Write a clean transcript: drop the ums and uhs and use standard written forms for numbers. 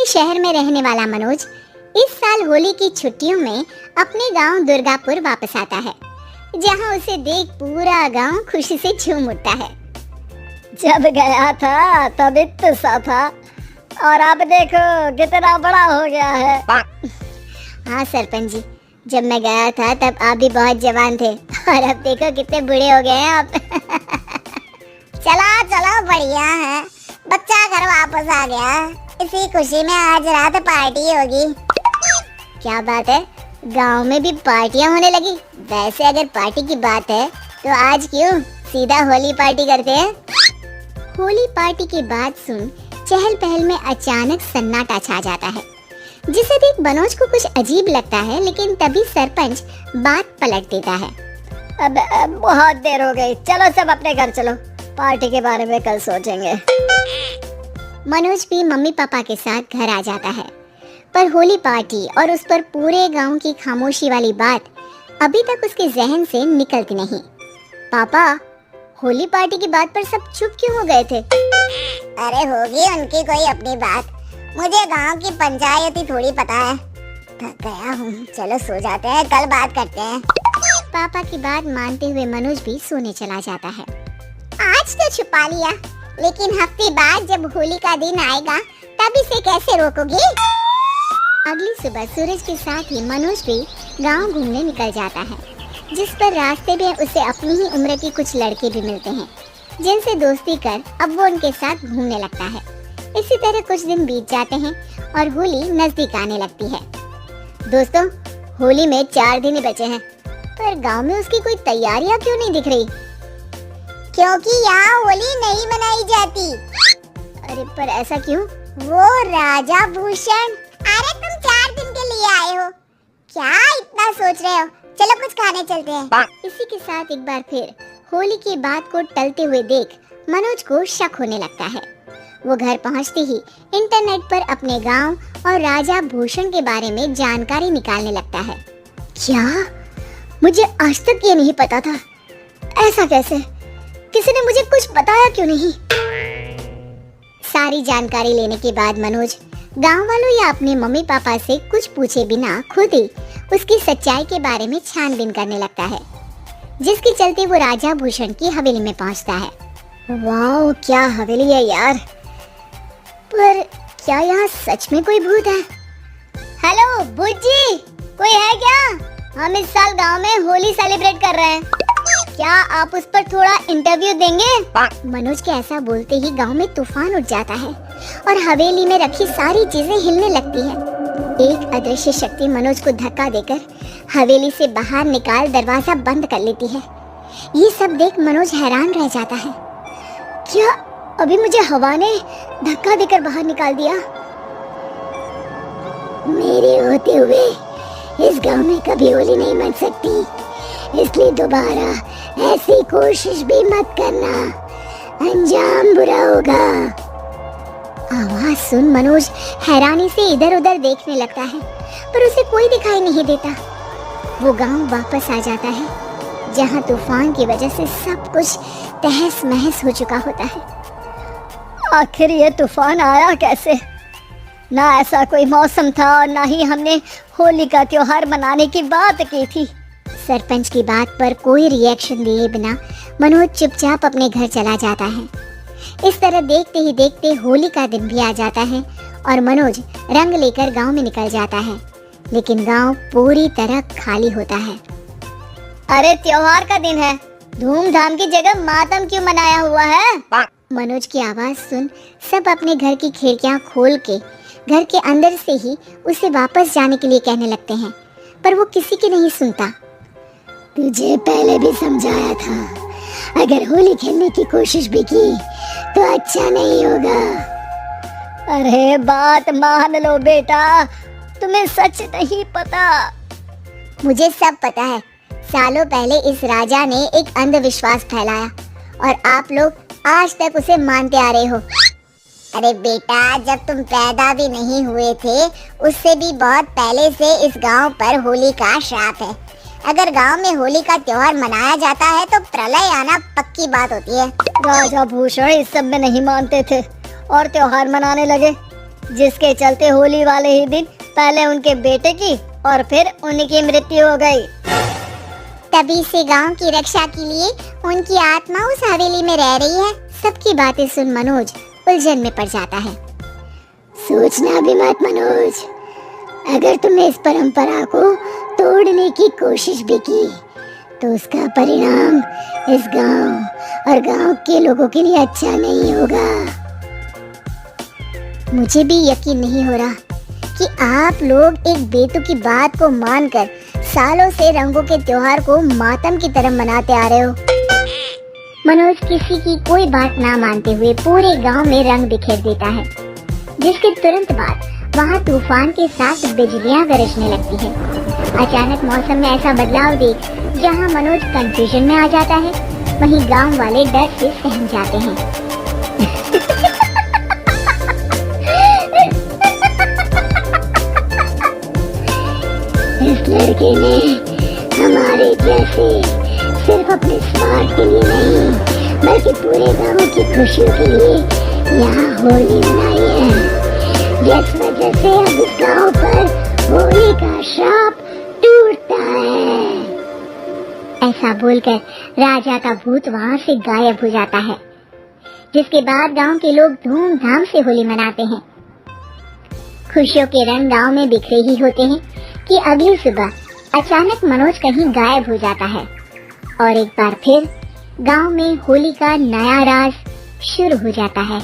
अपने शहर में रहने वाला मनोज इस साल होली की छुट्टियों में अपने गांव दुर्गापुर वापस आता है, जहां उसे देख पूरा गांव खुशी से झूम उठता है। जब गया था तब इतना सा था और अब देखो कितना बड़ा हो गया है। हाँ सरपंच जी, जब मैं गया था तब आप भी बहुत जवान थे और अब देखो कितने बूढ़े हो गए हैं आप। चलो चलो बढ़िया है, बच्चा घर वापस आ गया। इसी खुशी में आज रात पार्टी होगी। क्या बात है, गांव में भी पार्टियां होने लगी। वैसे अगर पार्टी की बात है तो आज क्यों सीधा होली पार्टी करते हैं। होली पार्टी की बात सुन चहल पहल में अचानक सन्नाटा छा जाता है, जिसे देख मनोज को कुछ अजीब लगता है, लेकिन तभी सरपंच बात पलट देता है। अब बहुत देर हो गई, चलो सब अपने घर चलो, पार्टी के बारे में कल सोचेंगे। मनोज भी मम्मी पापा के साथ घर आ जाता है, पर होली पार्टी और उस पर पूरे गांव की खामोशी वाली बात अभी तक उसके जहन से निकलती नहीं। पापा, होली पार्टी की बात पर सब चुप क्यों हो गए थे? अरे होगी उनकी कोई अपनी बात, मुझे गांव की पंचायत ही थोड़ी पता है। थक गया हूँ, चलो सो जाते हैं, कल बात करते हैं। पापा की बात मानते हुए मनोज भी सोने चला जाता है। आज तो छुपा लिया, लेकिन हफ्ते बाद जब होली का दिन आएगा तब इसे कैसे रोकोगे? अगली सुबह सूरज के साथ ही मनोज भी गांव घूमने निकल जाता है, जिस पर रास्ते में उसे अपनी ही उम्र के कुछ लड़के भी मिलते हैं, जिनसे दोस्ती कर अब वो उनके साथ घूमने लगता है। इसी तरह कुछ दिन बीत जाते हैं और होली नजदीक आने लगती है। दोस्तों, होली में 4 दिन ही बचे हैं, पर गांव में उसकी कोई तैयारियां क्यों नहीं दिख रही? क्योंकि यहाँ होली नहीं मनाई जाती। अरे पर ऐसा क्यों? वो राजा भूषण, अरे तुम 4 दिन के लिए आए हो, क्या इतना सोच रहे हो? चलो कुछ खाने चलते हैं। इसी के साथ एक बार फिर होली की बात को टलते हुए देख मनोज को शक होने लगता है। वो घर पहुंचते ही इंटरनेट पर अपने गांव और राजा भूषण के बारे में जानकारी निकालने लगता है। क्या? मुझे आज तक ये नहीं पता था। ऐसा कैसे? किसी ने मुझे कुछ बताया क्यों नहीं? सारी जानकारी लेने के बाद मनोज गांव वालों या अपने मम्मी पापा से कुछ पूछे बिना खुद ही उसकी सच्चाई के बारे में छानबीन करने लगता है, जिसके चलते वो राजा भूषण की हवेली में पहुंचता है। वाह, क्या हवेली है यार! पर क्या यहाँ सच में कोई भूत है? हेलो भूत जी, कोई है क्या? हम इस साल गांव में होली सेलिब्रेट कर रहे हैं, क्या आप उस पर थोड़ा इंटरव्यू देंगे? मनोज के ऐसा बोलते ही गांव में तूफान उठ जाता है और हवेली में रखी सारी चीजें हिलने लगती हैं। एक अदृश्य शक्ति मनोज को धक्का देकर हवेली से बाहर निकाल दरवाजा बंद कर लेती है। ये सब देख मनोज हैरान रह जाता है। क्या अभी मुझे हवा ने धक्का देकर बाहर निकाल दिया? मेरे होते हुए इस गांव में कभी होली नहीं मन सकती, इसलिए दोबारा ऐसी कोशिश भी मत करना, अंजाम बुरा होगा। आवाज सुन मनोज हैरानी से इधर उधर देखने लगता है, पर उसे कोई दिखाई नहीं देता। वो गांव वापस आ जाता है, जहां तूफान की वजह से सब कुछ तहस महस हो चुका होता है। आखिर ये तूफान आया कैसे? ना ऐसा कोई मौसम था और ना ही हमने होली का त्योहार मनाने की बात की थी। सरपंच की बात पर कोई रिएक्शन दिए बिना मनोज चुपचाप अपने घर चला जाता है। इस तरह देखते ही देखते होली का दिन भी आ जाता है और मनोज रंग लेकर गांव में निकल जाता है, लेकिन गांव पूरी तरह खाली होता है। अरे त्योहार का दिन है, धूमधाम की जगह मातम क्यों मनाया हुआ है? मनोज की आवाज सुन सब अपने घर की खिड़कियां खोल के घर के अंदर से ही उसे वापस जाने के लिए कहने लगते हैं, पर वो किसी की नहीं सुनता। तुझे पहले भी समझाया था, अगर होली खेलने की कोशिश भी की तो अच्छा नहीं होगा। अरे बात मान लो बेटा, तुम्हें सच नहीं पता। मुझे सब पता है, सालों पहले इस राजा ने एक अंधविश्वास फैलाया और आप लोग आज तक उसे मानते आ रहे हो। अरे बेटा, जब तुम पैदा भी नहीं हुए थे उससे भी बहुत पहले से इस गांव पर होली का श्राप है। अगर गांव में होली का त्योहार मनाया जाता है तो प्रलय आना पक्की बात होती है। राजा भूषण इस सब में नहीं मानते थे और त्योहार मनाने लगे। जिसके चलते होली वाले ही दिन पहले उनके बेटे की और फिर उनकी मृत्यु हो गई। तभी से गांव की रक्षा के लिए उनकी आत्मा उस हवेली में रह रही है। सबकी बातें सुन मनोज उलझन में पड़ जाता है। सोचना भी मत मनोज, अगर तुमने इस परंपरा को तोड़ने की कोशिश भी की तो उसका परिणाम इस गांव और गांव के लोगों के लिए अच्छा नहीं होगा। मुझे भी यकीन नहीं हो रहा कि आप लोग एक बेतुकी बात को मानकर सालों से रंगों के त्योहार को मातम की तरह मनाते आ रहे हो। मनोज किसी की कोई बात ना मानते हुए पूरे गांव में रंग बिखेर देता है, जिसके तुरंत बाद वहाँ तूफान के साथ बिजलियाँ गरजने लगती है। अचानक मौसम में ऐसा बदलाव देख जहाँ मनोज कंफ्यूजन में आ जाता है, वहीं गांव वाले डर से सहम जाते हैं। इस लड़के ने हमारे जैसे सिर्फ अपने स्वार्थ के लिए नहीं बल्कि पूरे गांव की खुशियों के लिए यहाँ होली मनाई है, जिस वजह से अब इस गांव पर होली का श्राप टूटता है। ऐसा बोलकर राजा का भूत वहाँ से गायब हो जाता है, जिसके बाद गांव के लोग धूमधाम से होली मनाते हैं। खुशियों के रंग गांव में बिखरे ही होते हैं कि अगली सुबह अचानक मनोज कहीं गायब हो जाता है और एक बार फिर गांव में होली का नया राज शुरू हो जाता है।